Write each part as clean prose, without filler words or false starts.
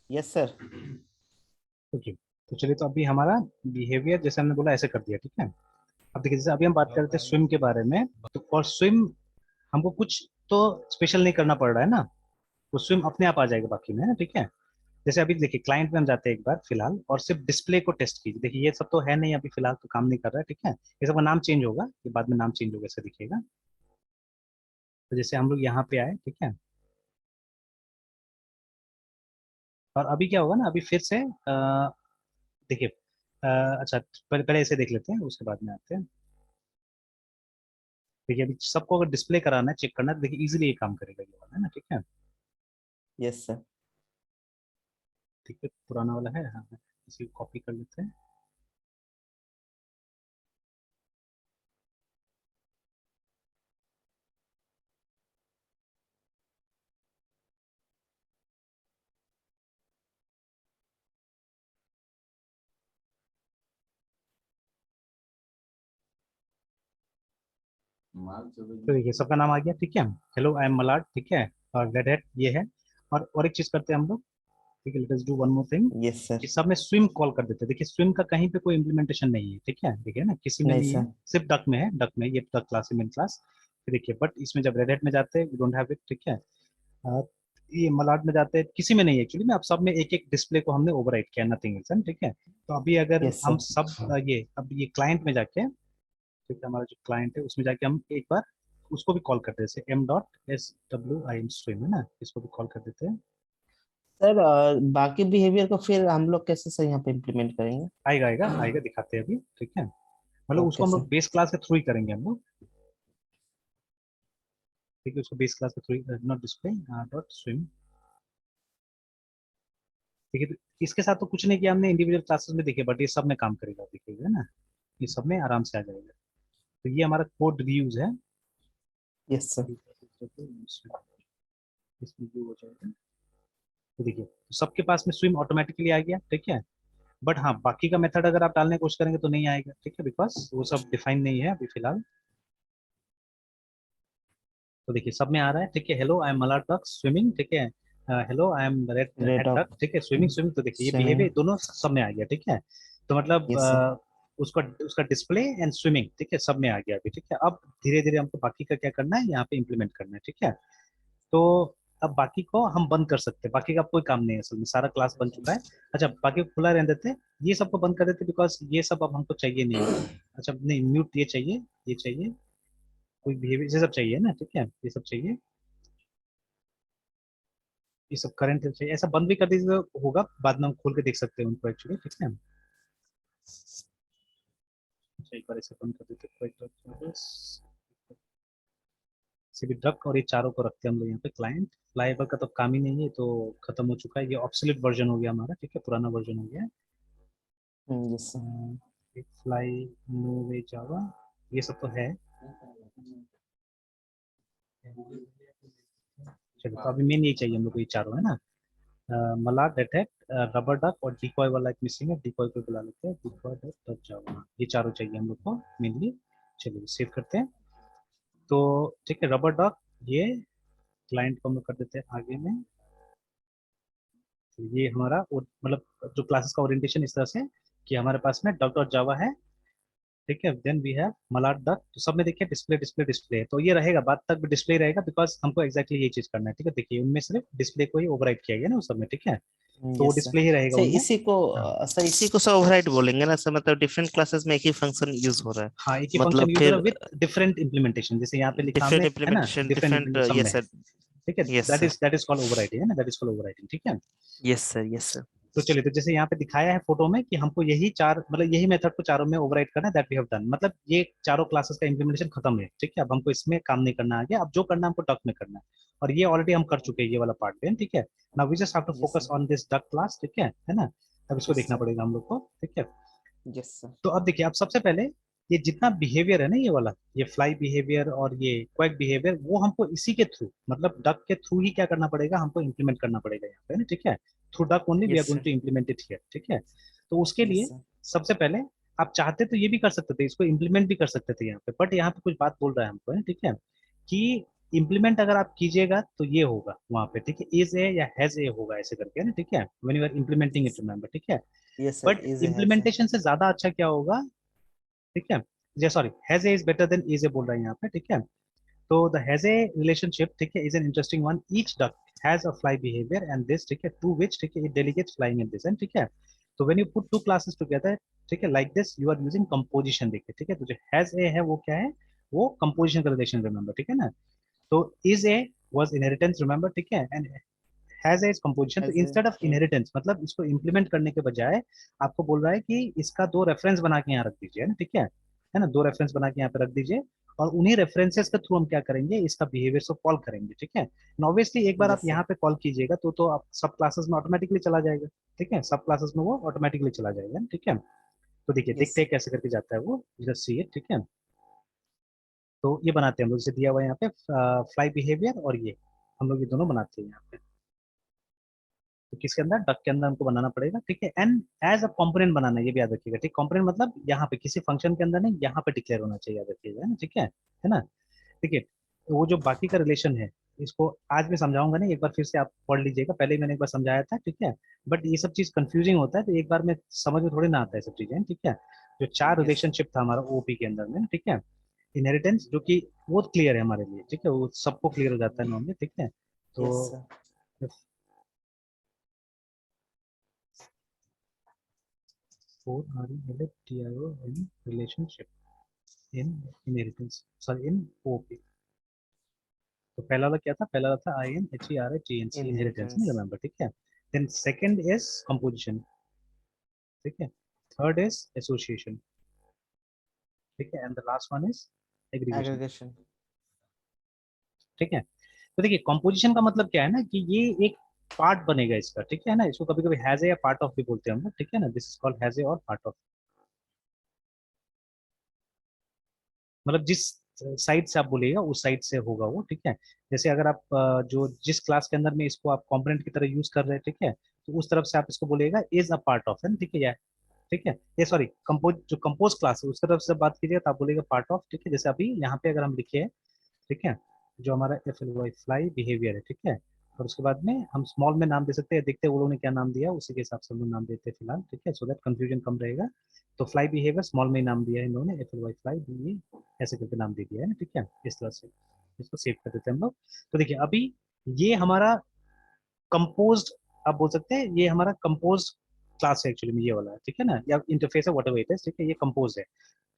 Yes sir. Okay, तो चलिए, तो अभी हमारा बिहेवियर जैसे हमने बोला ऐसे कर दिया, ठीक है। अब देखिए, जैसे अभी हम बात करते हैं स्विम के बारे में, तो फॉर स्विम हमको कुछ तो स्पेशल नहीं करना पड़ रहा है ना, तो स्विम अपने आप आ जाएगा बाकी में, है ना, ठीक है। जैसे अभी देखिए क्लाइंट में हम जाते हैं एक बार फिलहाल, और सिर्फ डिस्प्ले को टेस्ट कीजिए। देखिए ये सब तो है नहीं, अभी फिलहाल तो काम नहीं कर रहा है, ठीक है। ये सब का नाम चेंज होगा, ये बाद में नाम चेंज होगा, ऐसा दिखेगा। तो जैसे हम लोग यहाँ पे आए, ठीक है, और अभी क्या होगा ना, अभी फिर से देखिए, अच्छा, पहले पहले ऐसे देख लेते हैं, उसके बाद में आते हैं। देखिए अभी सबको अगर डिस्प्ले कराना है, चेक करना है, तो देखिए इजीली ये काम करेगा ये वाला, है ना, ठीक है। Yes sir. ठीक है, पुराना वाला है, हाँ हाँ, इसी को कॉपी कर लेते हैं। तो देखिए सबका नाम आ गया, ठीक है। हेलो आई एम मलाड, ठीक है, और रेड हैट ये है। और एक चीज करते हैं हम लोग, ठीक है, let us do one more thing. Yes sir. इस सब में स्विम कॉल कर देते हैं। देखिए स्विम का कहीं पे कोई इम्प्लीमेंटेशन नहीं है, ठीक है, देखिए ना, किसी में नहीं नहीं है, सर। सिर्फ डक में है, डक में ये डक क्लास है, मेन क्लास। देखिए बट इसमें जब रेड हैट में जाते हैं, वी डोंट हैव इट, ठीक है। अ, ये मलाड में जाते हैं, किसी में नहीं है एक्चुअली में, अब सब में एक एक डिस्प्ले को हमने ओवरराइट किया, नथिंग एल्स, ठीक है। तो अभी अगर यस हम सर। सब ये अब ये क्लाइंट में जाके, ठीक है, हमारा जो क्लाइंट है उसमें जाके हम एक बार उसको भी कॉल करते हैं, जैसे m.swim स्विम, है ना, इसको भी कॉल कर देते हैं। सर बाकी बिहेवियर को फिर हम लोग कैसे सर यहाँ पे इम्प्लीमेंट करेंगे? आएगा आएगा आएगा, दिखाते हैं अभी, ठीक है। मतलब उसको ओके हम सर। लोग बेस क्लास के थ्रू ही करेंगे हम लोग, ठीक है, उसको बेस क्लास के through, not display dot swim, ठीक है। तो इसके साथ तो कुछ नहीं किया हमने इंडिविजुअल क्लासेस में, देखिए, बट ये सब में काम करेगा, देखिएगा ना, ये सब में आराम से आ जाएगा। तो ये हमारा कोड रिव्यूज है, यस सर। इसमें view हो जाएगा। तो देखिए तो सबके पास में स्विम ऑटोमेटिकली आ गया, ठीक है। बट हाँ, बाकी का मेथड अगर आप डालने की कोशिश करेंगे तो नहीं आएगा, ठीक है, बिकॉज वो सब डिफाइन नहीं है अभी फिलहाल। तो देखिए सब में आ रहा है, ठीक है, hello I am Malad duck swimming, ठीक है, hello I am red red head duck, dog ठीक है, स्विमिंग स्विमिंग। तो देखिए ये स्विमिंग। बिहेवियर दोनों सब में आ गया, ठीक है। तो मतलब यस सर। उसका उसका डिस्प्ले एंड स्विमिंग, ठीक है, सब में आ गया अभी, ठीक है। अब धीरे धीरे हमको बाकी का क्या करना है, यहाँ पे इम्प्लीमेंट करना है, ठीक है। तो अब बाकी को हम बंद कर सकते हैं, बाकी का कोई काम नहीं है, असल में सारा क्लास बन चुका है। अच्छा, बाकी को खुला रहने देते हैं, ये सबको बंद कर देते बिकॉज ये सब अब हमको चाहिए नहीं है। अच्छा नहीं, म्यूट ये चाहिए, ये चाहिए, कोई बिहेवियर ये सब चाहिए ना, ठीक है, ये सब चाहिए, ये सब करंट चाहिए, ऐसा बंद भी कर दीजिए तो होगा, बाद में हम खोल के देख सकते हैं उनको एक्चुअली, ठीक है। अच्छा एक बार ऐसे बंद कर देते हैं, सिर्फ डक और ये चारों को रखते हैं हम लोग यहाँ पे। क्लाइंट फ्लाईएबल का तो काम ही नहीं है, तो खत्म हो चुका है, ये ऑब्सोलीट वर्जन हो गया हमारा, ठीक है, पुराना वर्जन हो गया है। Yes sir. फ्लाई, नो वे जावा, ये सब तो है। चलो तो अभी मेन यही चाहिए हम लोग को, ये चारों, है ना। मलाड, डेटेक्ट, रबर डक और डिकॉय वाला एक मिसिंग है, डिकॉय को बुला लेते हैं, डिकॉय डॉट जावा, ये चारों चाहिए हम लोग को मेनली। चलिए सेव करते हैं। तो ठीक है, रबर डक, ये क्लाइंट को हम लोग कर देते हैं आगे में। तो ये हमारा मतलब जो क्लासेस का ओरिएंटेशन इस तरह से कि हमारे पास में डक डॉट जावा है, ठीक है। Then we have mallard duck, तो सब में देखिए डिस्प्ले डिस्प्ले डिस्प्ले, तो ये रहेगा, बाद तक भी डिस्प्ले रहेगा, बिकॉज हमको एक्जैक्टली यही चीज करना है, ठीक है। देखिए उनमें सिर्फ डिस्प्ले को ही ओवरराइड किया गया ना उस सब में, ठीक है, तो वो यस सर। डिस्प्ले ही रहेगा सर उनमें। इसी को हाँ इसी को सर ओवरराइड बोलेंगे ना सर, मतलब डिफरेंट क्लासेस में एक ही फंक्शन यूज हो रहा है। हाँ, एक ही फंक्शन मतलब यूज हो रहा फिर है विद डिफरेंट इम्प्लीमेंटेशन, जैसे यहाँ पे लिखा हमने, डिफरेंट है ना, इम्प्लीमेंटेशन डिफरेंट डिफरेंट। इम्प्लीमेंटेशन सब में यस है, सर। ठीक है। Yes sir. That is called overriding, है ना, दैट इज कॉल्ड ओवरराइडिंग, ठीक है। Yes sir. Yes sir. तो चलिए, तो जैसे यहाँ पे दिखाया है फोटो में कि हमको यही चार, मतलब यही मेथड को चारों में ओवरराइड करना है, दैट वी हैव डन, मतलब ये चारों क्लासेस का इंप्लीमेंटेशन खत्म है, ठीक है। अब हमको इसमें काम नहीं करना आगे, अब जो करना है हमको डक में करना है, और ये ऑलरेडी हम कर चुके हैं, ये वाला पार्ट है, ठीक है। Now we just have to yes focus sir. On this duck class, ठीक है ना। अब इसको यस देखना सर। पड़ेगा हम लोग को, ठीक है। Yes sir. तो अब देखिए, अब सबसे पहले ये जितना बिहेवियर है ना, ये वाला, ये फ्लाई बिहेवियर और ये क्वैक बिहेवियर, वो हमको इसी के थ्रू, मतलब डक के थ्रू ही क्या करना पड़ेगा, हमको इम्प्लीमेंट करना पड़ेगा यहाँ पे ना, ठीक है। Through duck only we are yes going sir. To implement it here, ठीक है। तो उसके यस लिए सर। सबसे पहले आप चाहते तो ये भी कर सकते थे, इसको इम्प्लीमेंट भी कर सकते थे यहाँ पे, बट यहाँ पे कुछ बात बोल रहा है हमको, है ठीक है, कि इम्प्लीमेंट अगर आप कीजिएगा तो ये होगा वहां पे, ठीक है, इज ए या हैज ए होगा ऐसे करके, है ना, ठीक है, when you are implementing it, remember, ठीक है। Yes sir, but is a has a. Implementation से ज्यादा अच्छा क्या होगा, ठीक है, जी sorry, has a is better than is a बोल रहा है यहाँ पे, ठीक है। तो द हैज ए रिलेशनशिप, ठीक है, is an interesting one, each duck has a fly behaviour and this, ठीक है, टू विच, ठीक है, it delegates flying in this, and ठीक है। तो when you put two classes together, ठीक है, like this, you are using composition, देखिए, ठीक है, तो जो हैज ए है वो क्या है, वो कंपोजिशन का रिलेशन, रिमेंबर, ठीक है ना। तो is a was inheritance, remember, ठीक है, and has a is composition. तो has a, instead of okay. Inheritance, मतलब इसको इंप्लीमेंट करने के बजाय आपको बोल रहा है कि इसका दो रेफरेंस बना के यहाँ रख दीजिए, है ना, ठीक है ना, दो रेफरेंस बना के यहाँ पे रख दीजिए, और उन्हीं रेफरेंसेस के थ्रू हम क्या करेंगे, इसका बिहेवियर को कॉल करेंगे, ठीक है। ऑब्वियसली एक बार आप यस सर। यहाँ पे कॉल कीजिएगा तो आप सब क्लासेस में ऑटोमेटिकली चला जाएगा, ठीक है, सब क्लासेस में वो ऑटोमेटिकली चला जाएगा, ठीक है। तो देखिए, यस देखते हैं कैसे करके जाता है वो, जस्ट सी इट, ठीक है। तो ये बनाते हैं हम लोग, जैसे दिया हुआ है यहाँ पे फ्लाई बिहेवियर, और ये हम लोग ये दोनों बनाते हैं यहाँ पे। तो किसके अंदर, डक के अंदर हमको बनाना पड़ेगा, ठीक है, एंड एज अ कंपोनेंट बनाना है, ये भी याद रखिएगा, ठीक, कंपोनेंट मतलब यहाँ पे किसी फंक्शन के अंदर नहीं, यहाँ पे डिक्लेयर होना चाहिए, याद रखिएगा, है ना, ठीक है ना। ठीक है, तो वो जो बाकी का रिलेशन है, इसको आज मैं समझाऊंगा नहीं, एक बार फिर से आप पढ़ लीजिएगा, पहले ही मैंने एक बार समझाया था, ठीक है। बट ये सब चीज कंफ्यूजिंग होता है, तो एक बार में समझ में थोड़ी ना आता है सब चीजें, ठीक है। जो चार यस सर। रिलेशनशिप था हमारा ओपी के अंदर में, ठीक है, इनहेरिटेंस जो कि वो क्लियर है हमारे लिए, ठीक है, वो सबको क्लियर हो जाता है नॉर्मली, ठीक है। तो yes sir. Four R E L T I O in relationship in inheritance, sorry in OP. तो पहला वाला क्या था, पहला वाला था I N H E R I T N C, inheritance, नहीं, इनहेरिटेंस। रिमेंबर, ठीक है। देन सेकंड इज कंपोजिशन, ठीक है। थर्ड इज एसोसिएशन, ठीक है, and the last one is aggregation, aggregation. ठीक है। तो देखिए, कंपोजिशन का मतलब क्या है ना, कि ये एक पार्ट बनेगा इसका, ठीक है ना, इसको कभी कभी हैज ए या पार्ट ऑफ भी बोलते हैं हम लोग, ठीक है ना, this is called has a और पार्ट ऑफ। मतलब जिस साइड से आप बोलिएगा उस साइड से होगा वो, ठीक है। जैसे अगर आप जो जिस क्लास के अंदर में इसको आप कंपोनेंट की तरह यूज कर रहे हैं, ठीक है, तो उस तरफ से आप इसको बोलिएगा इज अ पार्ट ऑफ, है ना, ठीक है, या ठीक है, ये सॉरी, कंपोज जो कंपोज क्लास है उसकी तरफ से बात कीजिएगा तो आप बोलेगा पार्ट ऑफ, ठीक है। जैसे अभी यहाँ पे अगर हम लिखे, ठीक है, जो हमारा F L Y fly behaviour है, ठीक है, और उसके बाद में हम स्मॉल में नाम दे सकते हैं, देखते हैं वो लोग ने क्या नाम दिया, उसी के हिसाब से हम लोग नाम देते हैं फिलहाल, ठीक है, सो दैट कंफ्यूजन कम रहेगा। तो फ्लाई बिहेवियर स्मॉल में ही नाम दिया है इन लोगों ने, F L Y fly B ऐसे करके नाम दे दिया है ना, ठीक है, इस तरह से इसको सेव कर देते हैं हम लोग। तो देखिए अभी ये हमारा कंपोज्ड, आप बोल सकते हैं ये हमारा कंपोज क्लास है एक्चुअली में, ये वाला है, ठीक है ना, या इंटरफेस है, व्हाटएवर इट इज, ठीक है, ये कंपोज है,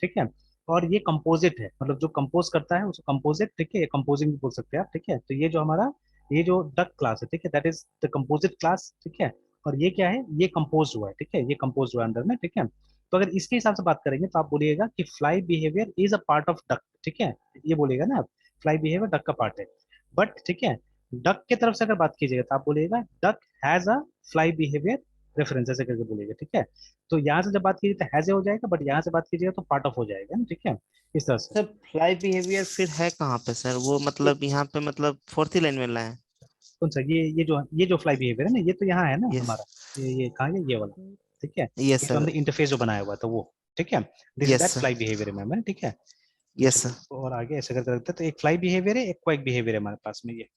ठीक है। और ये कंपोजिट है, मतलब जो कंपोज करता है उसको कंपोजिट, ठीक है, ये कंपोजिंग भी बोल सकते हैं आप, ठीक है। तो ये जो हमारा ये जो डक क्लास है, ठीक है, that is the composite class, ठीक है। और ये क्या है, ये कंपोज हुआ है, ठीक है, ये कंपोज हुआ है अंदर में, ठीक है। तो अगर इसके हिसाब से बात करेंगे तो आप बोलिएगा कि fly behaviour is a part of duck, ठीक है, ये बोलेगा ना आप, फ्लाई बिहेवियर डक का पार्ट है। बट ठीक है, डक की तरफ से अगर बात कीजिएगा तो आप बोलिएगा duck has a fly behaviour reference, ऐसे करके बोलिएगा, ठीक है। तो यहाँ से जब बात कीजिए तो हैज ए हो जाएगा, बट यहाँ से बात कीजिएगा तो पार्ट ऑफ हो जाएगा ना, ठीक है, इस तरह से। सर फ्लाई बिहेवियर फिर है कहाँ पे सर, वो ये मतलब यहाँ पे मतलब फोर्थ ही लाइन में लाए हैं। कौन सा, ये जो फ्लाई बिहेवियर है ना, ये तो यहाँ है ना यस। हमारा, ये कहाँ है, ये वाला, ठीक है, यस ये जो सर। हमने इंटरफेस जो बनाया हुआ था वो, ठीक है, this is yes that sir. Fly behaviour है, ठीक है। तो यस चलिए सर। इसको और आगे ऐसे करके रखते हैं, तो एक फ्लाई बिहेवियर है, एक क्वाइक बिहेवियर है हमारे पास में, ये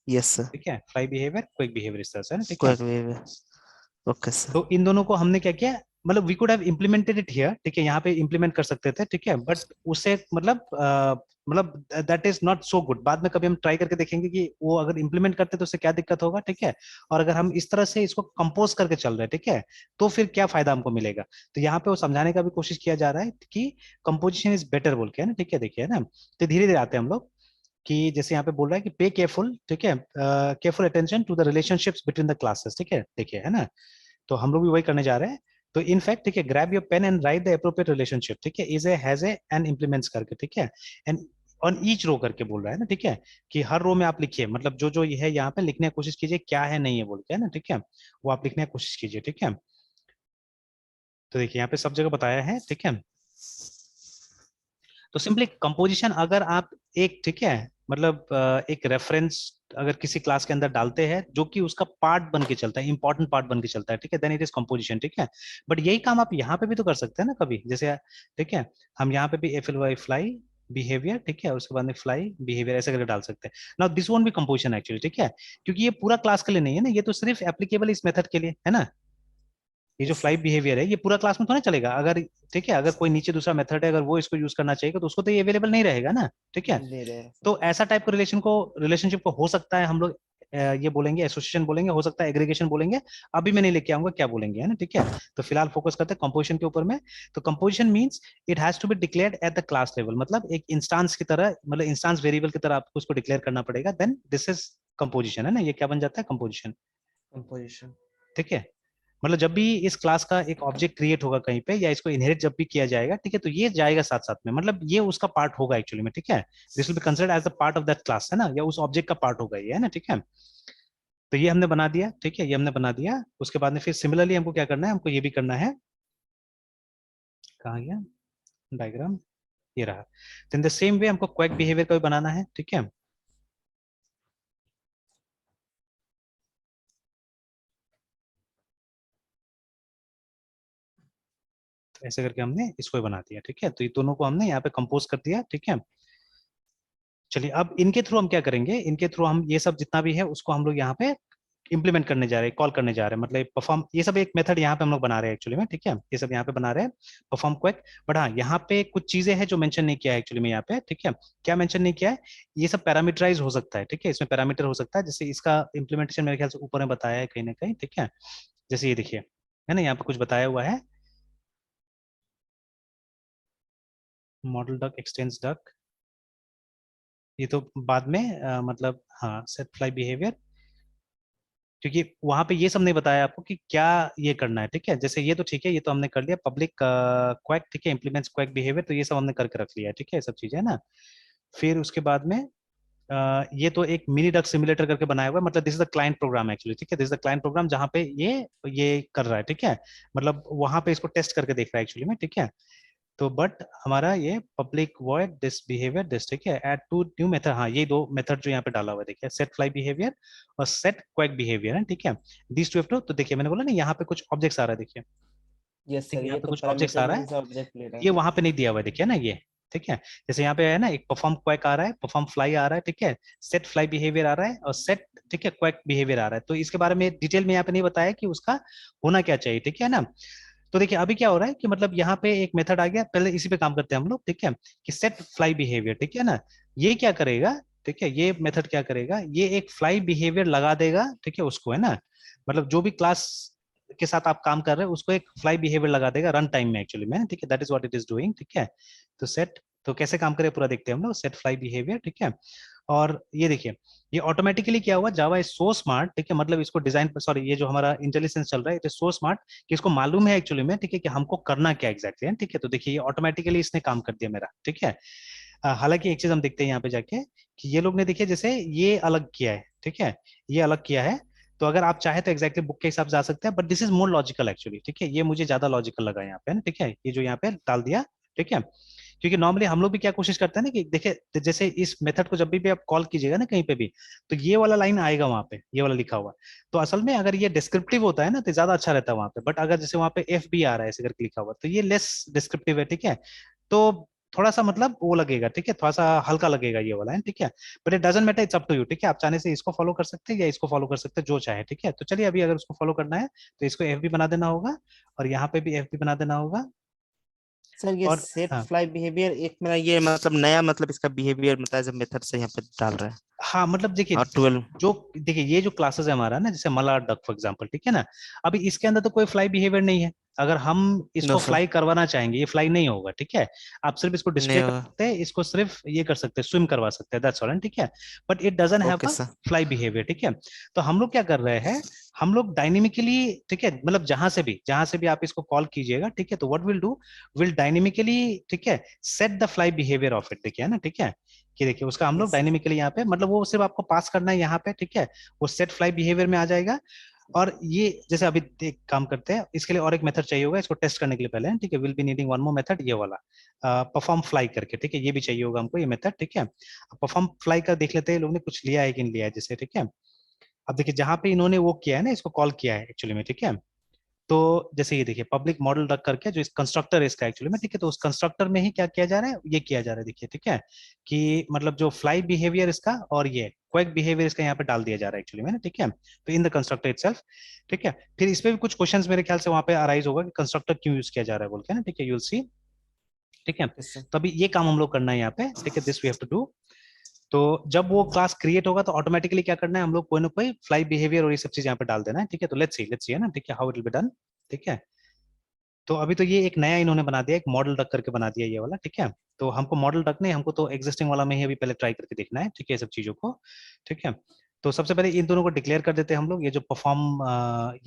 यस सर। ठीक है, फ्लाई बिहेवियर क्वाइक बिहेवियर इस तरह से है ना, ठीक है। Quick behaviour. Okay sir. तो इन दोनों को हमने क्या किया, मतलब we could have implemented it here, ठीक है, यहाँ पे इम्प्लीमेंट कर सकते थे, ठीक है, बट उससे मतलब मतलब that is not so good. बाद में कभी हम ट्राई करके देखेंगे कि वो अगर इम्प्लीमेंट करते तो उससे क्या दिक्कत होगा, ठीक है। और अगर हम इस तरह से इसको कंपोज करके चल रहे हैं, ठीक है, तो फिर क्या फायदा हमको मिलेगा। तो यहाँ पे वो समझाने का भी कोशिश किया जा रहा है कि कंपोजिशन इज बेटर बोल के, है ना, ठीक है, देखिए, है ना। तो धीरे धीरे आते हैं हम लोग कि जैसे यहाँ पे बोल रहा है कि पे केयरफुल, ठीक है, careful attention to the relationships between the classes, ठीक है, देखिए, है ना। तो हम लोग भी वही करने जा रहे हैं। तो इन फैक्ट, ठीक है, grab your pen and write the appropriate relationship, ठीक है, is a has a and implements करके, ठीक है, एंड ऑन ईच रो करके बोल रहा है ना, ठीक है, कि हर रो में आप लिखिए, मतलब जो जो ये है यहाँ पे लिखने की कोशिश कीजिए क्या है नहीं है बोल के, है ना, ठीक है, वो आप लिखने की कोशिश कीजिए, ठीक है। तो देखिए यहाँ पे सब जगह बताया है, ठीक है। तो सिंपली कंपोजिशन अगर आप एक, ठीक है, मतलब एक रेफरेंस अगर किसी क्लास के अंदर डालते हैं जो कि उसका पार्ट बन के चलता है, इंपॉर्टेंट पार्ट बन के चलता है, ठीक है, देन इट इज कंपोजिशन, ठीक है। बट यही काम आप यहाँ पे भी तो कर सकते हैं ना कभी, जैसे ठीक है, हम यहाँ पे भी F L Y fly behaviour, ठीक है, उसके बाद में फ्लाई बिहेवियर ऐसे करके डाल सकते हैं। Now this won't be composition actually, ठीक है, क्योंकि ये पूरा क्लास के लिए नहीं है ना, ये तो सिर्फ एप्लीकेबल इस मेथड के लिए है ना। ये जो यस फ्लाई सर। बिहेवियर है ये पूरा क्लास में तो नहीं चलेगा, अगर ठीक है अगर कोई नीचे दूसरा मेथड है अगर वो इसको यूज करना चाहिए तो उसको तो ये अवेलेबल नहीं रहेगा ना, ठीक है। ले रहे हैं सर। तो ऐसा टाइप का रिलेशनशिप को हो सकता है हम लोग ये बोलेंगे एसोसिएशन बोलेंगे, हो सकता है एग्रीगेशन बोलेंगे, अभी मैं नहीं लेके आऊंगा क्या बोलेंगे, है ना, ठीक है। तो फिलहाल फोकस करते हैं कंपोजिशन के ऊपर में। तो composition means it has to be declared at the class level, मतलब एक इंस्टांस की तरह, मतलब इंस्टांस वेरिएबल की तरह आपको उसको डिक्लेयर करना पड़ेगा, देन दिस इज कंपोजिशन, है ना, ये क्या बन जाता है कंपोजिशन, कंपोजिशन। ठीक है। मतलब जब भी इस क्लास का एक ऑब्जेक्ट क्रिएट होगा कहीं पे या इसको इनहेरिट जब भी किया जाएगा, ठीक है, तो ये जाएगा साथ साथ में, मतलब ये उसका पार्ट होगा एक्चुअली में, ठीक है। This will be considered as the part of that class, है ना, या उस ऑब्जेक्ट का पार्ट होगा ये, है ना, ठीक है। तो ये हमने बना दिया, ठीक है, ये हमने बना दिया। उसके बाद में फिर सिमिलरली हमको क्या करना है, हमको ये भी करना है, कहाँ गया डायग्राम, ये रहा। तो इन द सेम वे हमको क्वेक बिहेवियर का भी बनाना है, ठीक है। तो ऐसे करके हमने इसको भी बना दिया, ठीक है। तो ये दोनों को हमने यहाँ पे कंपोज कर दिया, ठीक है। चलिए अब इनके थ्रू हम क्या करेंगे, इनके थ्रू हम ये सब जितना भी है उसको हम लोग यहाँ पे इंप्लीमेंट करने जा रहे हैं, कॉल करने जा रहे हैं, मतलब परफॉर्म, ये सब एक मेथड यहाँ पे हम लोग बना रहे हैं एक्चुअली में, ठीक है, ये सब यहाँ पे बना रहे हैं परफॉर्म क्वेक। बट हाँ यहाँ पे कुछ चीजें हैं जो मेंशन नहीं किया है एक्चुअली में यहाँ पे, ठीक है। क्या मेंशन नहीं किया है, ये सब पैरामीटराइज हो सकता है, ठीक है, इसमें पैरामीटर हो सकता है, जैसे इसका इंप्लीमेंटेशन मेरे ख्याल से ऊपर में बताया है कहीं ना कहीं, ठीक है। जैसे ये देखिए, है ना, यहाँ पे कुछ बताया हुआ है, मॉडल डक एक्सटेंस डक, ये तो बाद में मतलब हाँ सेट फ्लाई बिहेवियर, क्योंकि वहां पे ये सब नहीं बताया आपको कि क्या ये करना है, ठीक है। जैसे ये तो ठीक है, ये तो हमने कर लिया पब्लिक क्वैक, ठीक है, इंप्लीमेंट्स क्वैक बिहेवियर, तो ये सब हमने करके रख लिया है, ठीक है, ये सब चीजें है ना। फिर उसके बाद में ये तो एक मिनी डक सिमुलेटर करके बनाया हुआ है, मतलब this is the client program actually, ठीक है, this is the client program जहाँ पे ये कर रहा है, ठीक है, मतलब वहां पे इसको टेस्ट करके देख रहा है एक्चुअली में, ठीक है। तो बट हमारा ये public void this behaviour this, ठीक है, ऐड टू न्यू मेथड, हाँ ये दो मेथड जो यहाँ पे डाला हुआ है देखिए, सेट फ्लाई बिहेवियर और सेट क्वैक बिहेवियर है, ठीक है। दिस टू तो देखिए मैंने बोला ना यहाँ पे कुछ ऑब्जेक्ट्स आ रहा है देखिए, यस ठीक सर, है, यहाँ ये पे तो कुछ ऑब्जेक्ट्स आ पैरामीटर रहा में है, से ऑब्जेक्ट ले रहा ये है। वहां पे नहीं दिया हुआ है देखिए ना ये, ठीक है। जैसे यहाँ पे है ना एक परफॉर्म क्वैक आ रहा है, परफॉर्म फ्लाई आ रहा है, ठीक है, सेट फ्लाई बिहेवियर आ रहा है और सेट, ठीक है, क्वैक बिहेवियर आ रहा है, तो इसके बारे में डिटेल में यहाँ पे नहीं बताया कि उसका होना क्या चाहिए, ठीक है ना। तो देखिए अभी क्या हो रहा है कि मतलब यहाँ पे एक मेथड आ गया, पहले इसी पे काम करते हैं हम लोग, ठीक है, कि सेट फ्लाई बिहेवियर, ठीक है ना। ये क्या करेगा, ठीक है, ये मेथड क्या करेगा, ये एक फ्लाई बिहेवियर लगा देगा, ठीक है, उसको, है ना, मतलब जो भी क्लास के साथ आप काम कर रहे हैं उसको एक फ्लाई बिहेवियर लगा देगा रन टाइम में एक्चुअली में, ठीक है, that is what it is doing, ठीक है। तो सेट, तो कैसे काम करे पूरा देखते हैं हम लोग, सेट फ्लाई बिहेवियर, ठीक है। और ये देखिए ये ऑटोमेटिकली क्या हुआ, जावा इज सो स्मार्ट, ठीक है, मतलब इसको डिजाइन, सॉरी ये जो हमारा इंटेलिजेंस चल रहा है इट इज सो स्मार्ट कि इसको मालूम है एक्चुअली में, ठीक है, कि हमको करना क्या एग्जैक्टली है, ठीक है। तो देखिए ये ऑटोमेटिकली इसने काम कर दिया मेरा, ठीक है। हालांकि एक चीज हम देखते हैं यहाँ पे जाके कि ये लोग ने देखिए जैसे ये अलग किया है, ठीक है, ये अलग किया है। तो अगर आप चाहे तो एग्जैक्टली बुक के हिसाब से जा सकते हैं, but this is more logical actually, ठीक है, ये मुझे ज्यादा लॉजिकल लगा यहाँ पे, ठीक है, ये जो यहाँ पे डाल दिया, ठीक है। क्योंकि नॉर्मली हम लोग भी क्या कोशिश करते हैं ना कि देखिए जैसे इस मेथड को जब भी आप कॉल कीजिएगा ना कहीं पे भी, तो ये वाला लाइन आएगा वहां पे, ये वाला लिखा हुआ। तो असल में अगर ये डिस्क्रिप्टिव होता है ना तो ज्यादा अच्छा रहता है वहां पे, बट अगर जैसे वहां पे एफ बी आ रहा है ऐसे करके लिखा हुआ तो ये लेस डिस्क्रिप्टिव है, ठीक है। तो थोड़ा सा मतलब वो लगेगा, ठीक है, थोड़ा सा हल्का लगेगा ये वाला है, ठीक है। But it doesn't matter, it's up to you, ठीक है, आप चाहने से इसको फॉलो कर सकते हैं या इसको फॉलो कर सकते हैं, जो चाहे, ठीक है। तो चलिए अभी अगर उसको फॉलो करना है तो इसको एफ बी बना देना होगा और यहाँ पे भी एफ बी बना देना होगा। सर ये और सेट हाँ, फ्लाई बिहेवियर एक मेरा ये मतलब नया मतलब इसका बिहेवियर मतलब एज मेथड से यहाँ पे डाल रहा है। हाँ मतलब देखिए और 12। जो देखिए ये जो क्लासेस है हमारा ना, जैसे मला डक फॉर एग्जांपल, ठीक है ना, अभी इसके अंदर तो कोई फ्लाई बिहेवियर नहीं है। अगर हम नो इसको सर। फ्लाई करवाना चाहेंगे ये फ्लाई नहीं होगा, ठीक है। आप सिर्फ इसको नहीं डिस्प्ले कर होगा। सकते हैं, इसको सिर्फ ये कर सकते हैं, स्विम करवा सकते हैं, दैट्स ऑल, ठीक है। But it doesn't have okay a sir. Fly behaviour, ठीक है। तो हम लोग क्या कर रहे हैं, हम लोग डायनेमिकली, ठीक है, मतलब जहां से भी आप इसको कॉल कीजिएगा, ठीक है, तो what will do, will dynamically, ठीक है, set the fly behaviour of it, ठीक है ना, ठीक है। कि देखिए उसका हम लोग यस सर। डायनेमिकली यहाँ पे मतलब वो सिर्फ आपको पास करना है यहाँ पे, ठीक है, वो सेट फ्लाई बिहेवियर में आ जाएगा। और ये जैसे अभी एक काम करते हैं, इसके लिए और एक मेथड चाहिए होगा इसको टेस्ट करने के लिए पहले, ठीक है, will be needing one more method, ये वाला परफॉर्म फ्लाई करके, ठीक है, ये भी चाहिए होगा हमको ये मेथड, ठीक है। परफॉर्म फ्लाई का देख लेते हैं लोग ने कुछ लिया है कि नहीं लिया है जैसे, ठीक है। अब देखिए जहां पे इन्होंने वो किया है ना, इसको कॉल किया है एक्चुअली में, ठीक है, तो जैसे ये देखिए पब्लिक मॉडल रख करके जो इस कंस्ट्रक्टर है इसका एक्चुअली में, ठीक है, तो उस कंस्ट्रक्टर में ही क्या किया जा रहा है, ये किया जा रहा है, देखिए ठीक है, कि मतलब जो फ्लाई बिहेवियर इसका और ये क्वेक बिहेवियर इसका यहाँ पे डाल दिया जा रहा है एक्चुअली में ना, ठीक है, तो इन द कंस्ट्रक्टर इटसेल्फ, ठीक है। फिर इस पे भी कुछ क्वेश्चंस मेरे ख्याल से वहां पे अराइज होगा कि कंस्ट्रक्टर क्यों यूज किया जा रहा है बोल के ना, ठीक है, यूल सी, ठीक है। Yes sir. तो अभी ये काम हम लोग करना है यहाँ पे, ठीक है, this we have to do. तो जब वो क्लास क्रिएट होगा तो ऑटोमेटिकली क्या करना है, हम लोग कोई ना कोई फ्लाई बिहेवियर और ये सब चीज यहाँ पे डाल देना है, ठीक है। तो लेट्स सी है ना, ठीक है, how it will be done, ठीक है। तो अभी तो ये एक नया इन्होंने बना दिया, एक मॉडल रख करके बना दिया ये वाला, ठीक है। तो हमको मॉडल रखने, हमको तो एग्जिस्टिंग वाला में ही अभी पहले ट्राई करके देखना है, ठीक है, ये सब चीजों को, ठीक है। तो सबसे पहले इन दोनों को डिक्लेयर कर देते हैं हम लोग, ये जो परफॉर्म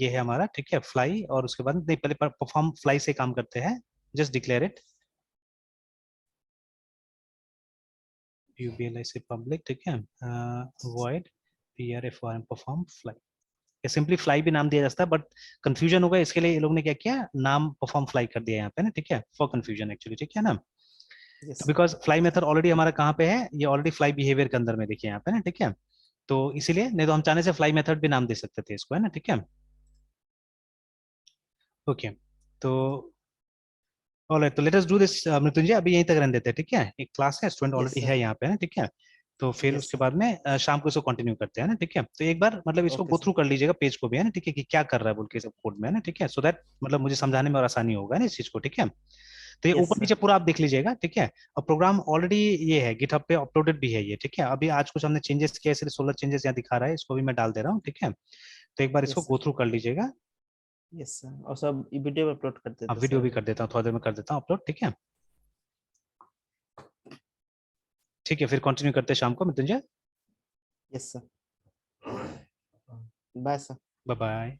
ये है हमारा, ठीक है, फ्लाई, और उसके बाद नहीं, पहले परफॉर्म फ्लाई से काम करते हैं, जस्ट डिक्लेयर इट, यूबीएल से पब्लिक, ठीक है, वॉइड PRFORM परफॉर्म फ्लाई, या सिंपली फ्लाई भी नाम दिया जाता है, बट कंफ्यूजन होगा इसके लिए ये लोग ने क्या किया, नाम परफॉर्म फ्लाई कर दिया यहाँ पे ना, ठीक है, फॉर कंफ्यूजन एक्चुअली, ठीक है ना। तो yes sir. Because fly method already हमारा कहाँ पे है, ये ऑलरेडी फ्लाई बिहेवियर के अंदर में देखिए यहाँ पे ना, ठीक है। तो इसीलिए, नहीं तो हम चाहने से फ्लाई मेथड भी नाम दे सकते थे इसको, है ना, ठीक है, ओके। तो ऑलराइट, तो let us do this Mrityunjay, अभी यहीं तक रहने देते हैं, ठीक है, एक क्लास है, स्टूडेंट यस ऑलरेडी सर। है यहाँ पे ना, ठीक है। तो फिर यस उसके सर। बाद में शाम को इसको कंटिन्यू करते हैं ना, ठीक है। तो एक बार मतलब इसको ओके गो सर। थ्रू कर लीजिएगा पेज को भी, है ना, ठीक है, कि क्या कर रहा है बोल के सब कोड में, है ना, ठीक है, सो दैट मतलब मुझे समझाने में और आसानी होगा ना इस चीज को, ठीक है। तो ये यस ऊपर सर। नीचे पूरा आप देख लीजिएगा, ठीक है। और प्रोग्राम ऑलरेडी ये है गिटहब पे अपलोडेड भी है ये, ठीक है। अभी आज कुछ हमने चेंजेस किया, इसलिए 16 चेंजेस यहाँ दिखा रहा है, इसको भी मैं डाल दे रहा हूँ, ठीक है। तो एक बार इसको यस गो सर। थ्रू कर लीजिएगा। यस सर, और सब वीडियो अपलोड कर अब देते वीडियो सर भी अभी। कर देता हूँ, थोड़ी देर में कर देता हूँ अपलोड, ठीक है। ठीक है, फिर कंटिन्यू करते हैं शाम को Mrityunjay. Yes sir. Bye sir. Bye bye.